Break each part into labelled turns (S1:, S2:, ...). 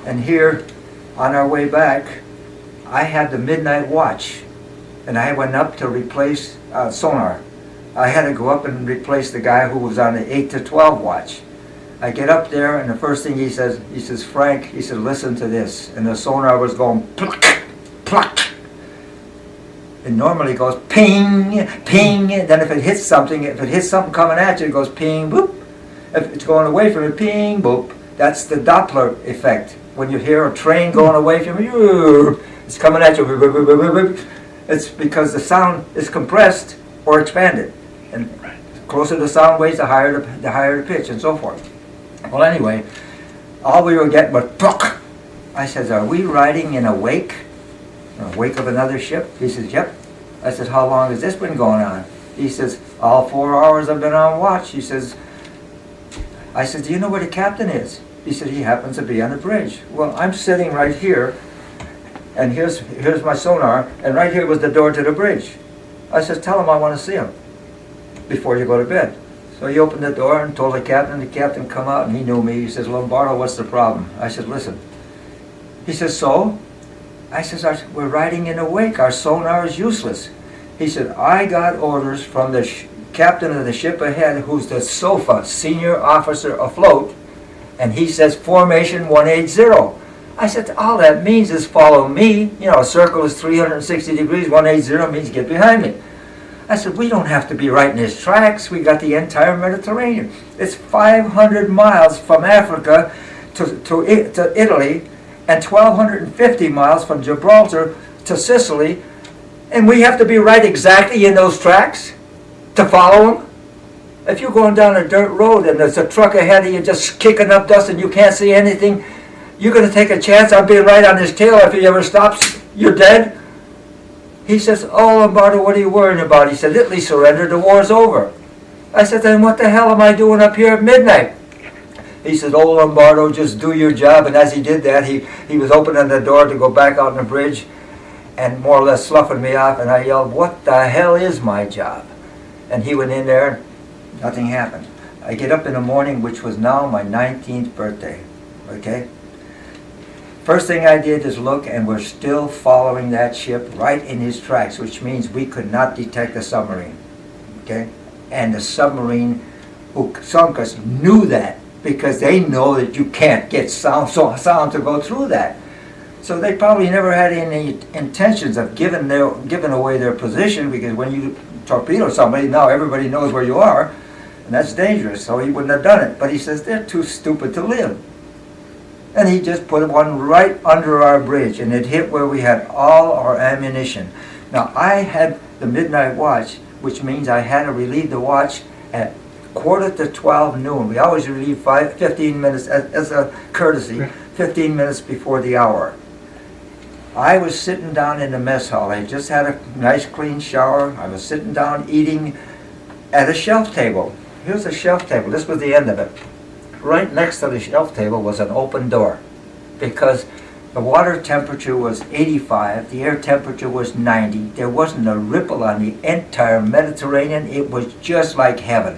S1: And here, on our way back, I had the midnight watch, and I went up to replace sonar. I had to go up and replace the guy who was on the 8 to 12 watch. I get up there, and the first thing he says, Frank, he said, listen to this. And the sonar was going pluck, pluck. It normally goes ping, ping. Then if it hits something coming at you, it goes ping, boop. If it's going away from it, ping, boop. That's the Doppler effect. When you hear a train going away from you, it's coming at you. It's because the sound is compressed or expanded. And the closer the sound waves, the higher the pitch, and so forth. Well, anyway, all we were getting was pluck. I says, are we riding in a wake? In a wake of another ship? He says, yep. I said, how long has this been going on? He says, all 4 hours I've been on watch. He says, I said, do you know where the captain is? He said, he happens to be on the bridge. Well, I'm sitting right here, and here's my sonar, and right here was the door to the bridge. I said, tell him I want to see him before you go to bed. So he opened the door and told the captain come out, and he knew me. He says, Lombardo, what's the problem? I said, listen. He says, so? I says, we're riding in a wake. Our sonar is useless. He said, I got orders from the captain of the ship ahead, who's the SOFA, senior officer afloat, and he says, formation 180. I said, all that means is follow me. You know, a circle is 360 degrees, 180 means get behind me. I said, we don't have to be right in his tracks. We got the entire Mediterranean. It's 500 miles from Africa to Italy, and 1,250 miles from Gibraltar to Sicily, and we have to be right exactly in those tracks to follow him. If you're going down a dirt road and there's a truck ahead of you just kicking up dust and you can't see anything, you're going to take a chance on being right on his tail. If he ever stops, you're dead. He says, oh, Lombardo, what are you worrying about? He said, Italy surrendered, the war's over. I said, then what the hell am I doing up here at midnight? He said, oh, Lombardo, just do your job. And as he did that, he was opening the door to go back out on the bridge and more or less sloughing me off. And I yelled, what the hell is my job? And he went in there, nothing happened. I get up in the morning, which was now my 19th birthday, okay? First thing I did is look, and we're still following that ship right in his tracks, which means we could not detect the submarine, okay? And the submarine who sunk us knew that, because they know that you can't get sound to go through that. So they probably never had any intentions of giving away their position, because when you torpedo somebody, now everybody knows where you are, and that's dangerous, so he wouldn't have done it. But he says, they're too stupid to live. And he just put one right under our bridge, and it hit where we had all our ammunition. Now, I had the midnight watch, which means I had to relieve the watch at 11:45 noon. We always relieve 15 minutes, as a courtesy, 15 minutes before the hour. I was sitting down in the mess hall. I just had a nice clean shower. I was sitting down eating at a shelf table. Here's a shelf table. This was the end of it. Right next to the shelf table was an open door, because the water temperature was 85, the air temperature was 90. There wasn't a ripple on the entire Mediterranean. It was just like heaven.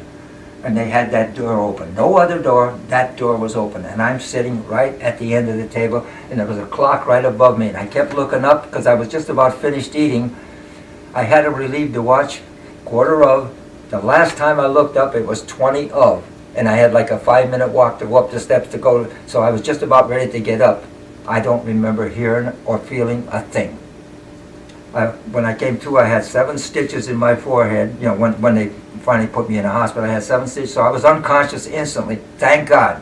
S1: And they had that door open. No other door, that door was open. And I'm sitting right at the end of the table, and there was a clock right above me. And I kept looking up because I was just about finished eating. I had to relieve the watch, quarter of. The last time I looked up, it was 20 of. And I had like a 5-minute walk to go up the steps to go. So I was just about ready to get up. I don't remember hearing or feeling a thing. When I came to, I had 7 stitches in my forehead. You know, when they finally put me in a hospital, I had 7 stitches. So I was unconscious instantly, thank God,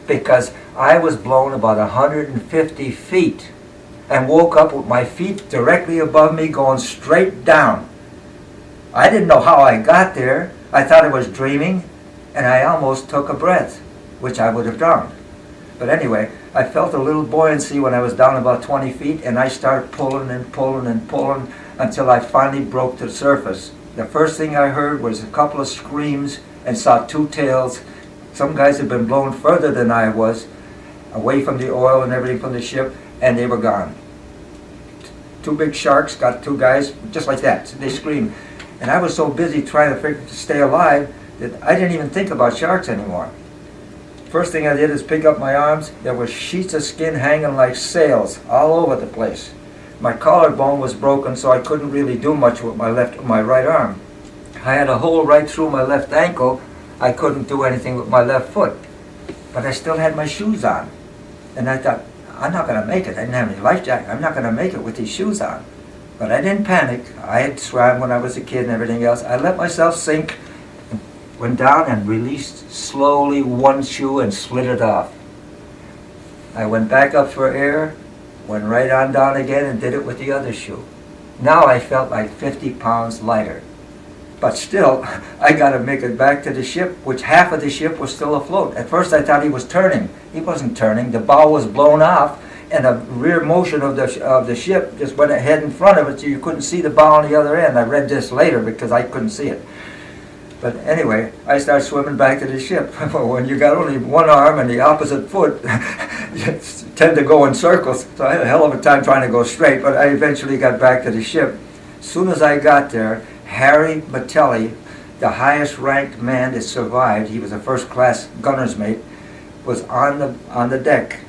S1: because I was blown about 150 feet and woke up with my feet directly above me going straight down. I didn't know how I got there. I thought I was dreaming, and I almost took a breath, which I would have drowned. But anyway, I felt a little buoyancy when I was down about 20 feet, and I started pulling and pulling and pulling until I finally broke to the surface. The first thing I heard was a couple of screams and saw 2 tails. Some guys had been blown further than I was, away from the oil and everything from the ship, and they were gone. 2 big sharks got 2 guys, just like that. So they screamed. And I was so busy trying to stay alive that I didn't even think about sharks anymore. First thing I did is pick up my arms. There were sheets of skin hanging like sails all over the place. My collarbone was broken, so I couldn't really do much with my right arm. I had a hole right through my left ankle. I couldn't do anything with my left foot. But I still had my shoes on. And I thought, I'm not going to make it. I didn't have any life jacket. I'm not going to make it with these shoes on. But I didn't panic. I had swam when I was a kid and everything else. I let myself sink, went down and released slowly one shoe and slid it off. I went back up for air, went right on down again and did it with the other shoe. Now I felt like 50 pounds lighter. But still, I got to make it back to the ship, which half of the ship was still afloat. At first I thought he was turning. He wasn't turning. The bow was blown off, and the rear motion of the ship just went ahead in front of it, so you couldn't see the bow on the other end. I read this later because I couldn't see it. But anyway, I started swimming back to the ship. When you got only one arm and the opposite foot, you tend to go in circles. So I had a hell of a time trying to go straight, but I eventually got back to the ship. As soon as I got there, Harry Batelli, the highest ranked man that survived, he was a first class gunner's mate, was on the deck,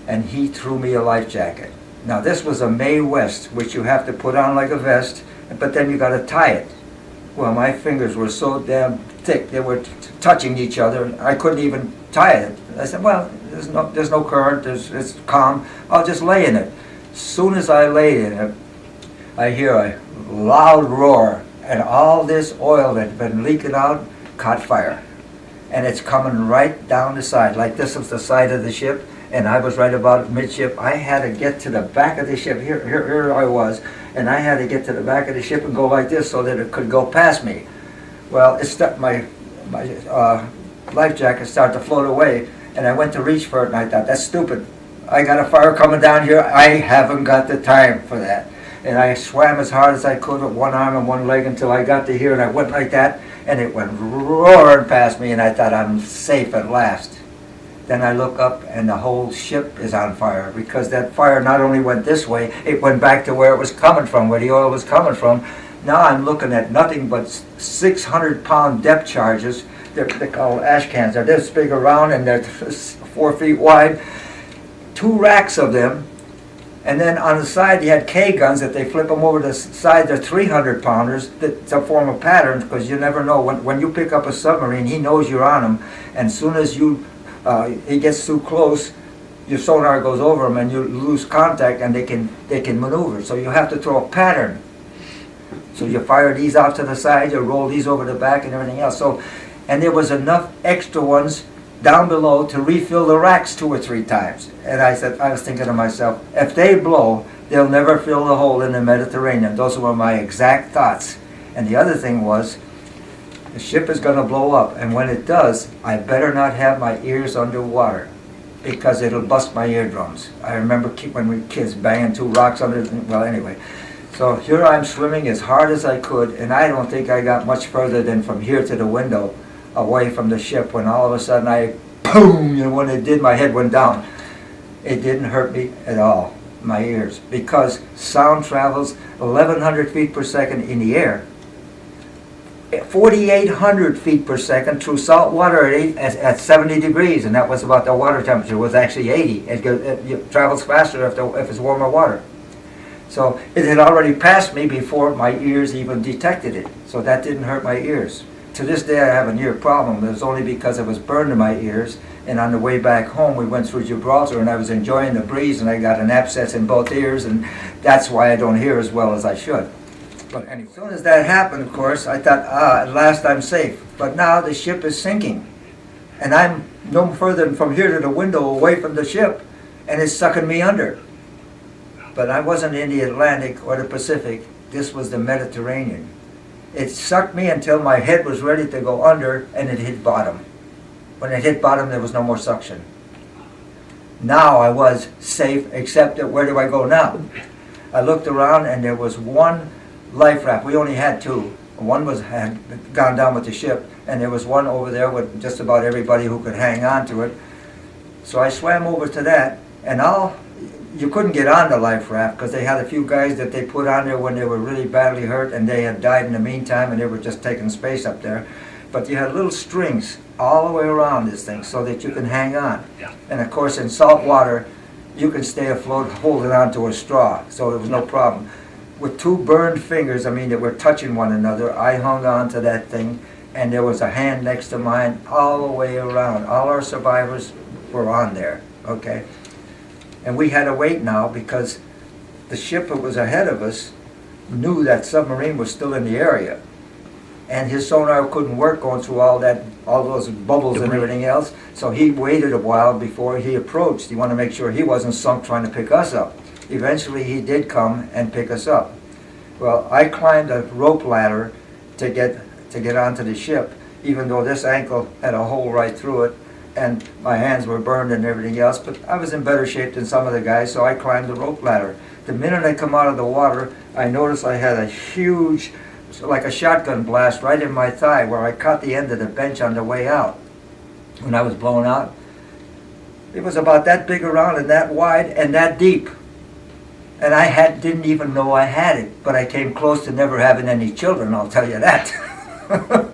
S1: and he threw me a life jacket. Now this was a Mae West, which you have to put on like a vest, but then you got to tie it. Well, my fingers were so damn thick, they were touching each other. I couldn't even tie it. I said, well, there's no current, it's calm, I'll just lay in it. As soon as I lay in it, I hear a loud roar, and all this oil that had been leaking out caught fire. And it's coming right down the side, like this was the side of the ship, and I was right about midship. I had to get to the back of the ship. Here I was, and I had to get to the back of the ship and go like this so that it could go past me. Well, it stuck, my life jacket started to float away, and I went to reach for it, and I thought, that's stupid. I got a fire coming down here. I haven't got the time for that. And I swam as hard as I could with one arm and one leg until I got to here, and I went like that, and it went roaring past me, and I thought, I'm safe at last. Then I look up, and the whole ship is on fire, because that fire not only went this way, it went back to where it was coming from, where the oil was coming from. Now I'm looking at nothing but 600-pound depth charges. They're called ash cans. They're this big around, and they're 4 feet wide. 2 racks of them. And then on the side, you had K-guns. If they flip them over the side, they're 300-pounders to form a pattern, because you never know. When you pick up a submarine, he knows you're on him. And as soon as he gets too close, your sonar goes over him, and you lose contact, and they can maneuver. So you have to throw a pattern. So you fire these out to the side, you roll these over the back, and everything else. So, and there was enough extra ones down below to refill the racks 2 or 3 times. And I was thinking to myself, if they blow, they'll never fill the hole in the Mediterranean. Those were my exact thoughts. And the other thing was, the ship is going to blow up, and when it does, I better not have my ears underwater, because it'll bust my eardrums. I remember when we were kids banging 2 rocks under, well anyway. So here I'm swimming as hard as I could, and I don't think I got much further than from here to the window, away from the ship, when all of a sudden boom, when it did, my head went down. It didn't hurt me at all, my ears, because sound travels 1,100 feet per second in the air, 4,800 feet per second through salt water at 70 degrees, and that was about the water temperature. It was actually 80. It travels faster if it's warmer water. So it had already passed me before my ears even detected it, so that didn't hurt my ears. To this day I have an ear problem. It was only because it was burned in my ears, and on the way back home we went through Gibraltar, and I was enjoying the breeze, and I got an abscess in both ears, and that's why I don't hear as well as I should. But anyway, as soon as that happened, of course, I thought, at last I'm safe. But now the ship is sinking, and I'm no further than from here to the window away from the ship, and it's sucking me under. But I wasn't in the Atlantic or the Pacific. This was the Mediterranean. It sucked me until my head was ready to go under, and it hit bottom. When it hit bottom, there was no more suction. Now I was safe, except that where do I go now? I looked around, and there was one life raft. We only had 2. One had gone down with the ship, and there was one over there with just about everybody who could hang on to it. So I swam over to that, and you couldn't get on the life raft, because they had a few guys that they put on there when they were really badly hurt, and they had died in the meantime, and they were just taking space up there. but you had little strings all the way around this thing so that you can hang on.
S2: Yeah.
S1: And of course, in salt water, you can stay afloat holding on to a straw, so there was no problem. With two burned fingers, I mean, that were touching one another, I hung on to that thing, and there was a hand next to mine all the way around. All our survivors were on there, okay? And we had to wait now because the ship that was ahead of us knew that submarine was still in the area. And his sonar couldn't work going through all those bubbles and everything else. So he waited a while before he approached. He wanted to make sure he wasn't sunk trying to pick us up. Eventually he did come and pick us up. Well, I climbed a rope ladder to get onto the ship, even though this ankle had a hole right through it, and my hands were burned and everything else, but I was in better shape than some of the guys, so I climbed the rope ladder. The minute I come out of the water, I noticed I had a huge, like a shotgun blast right in my thigh, where I caught the end of the bench on the way out. When I was blown out, it was about that big around and that wide and that deep. And I didn't even know I had it, but I came close to never having any children, I'll tell you that.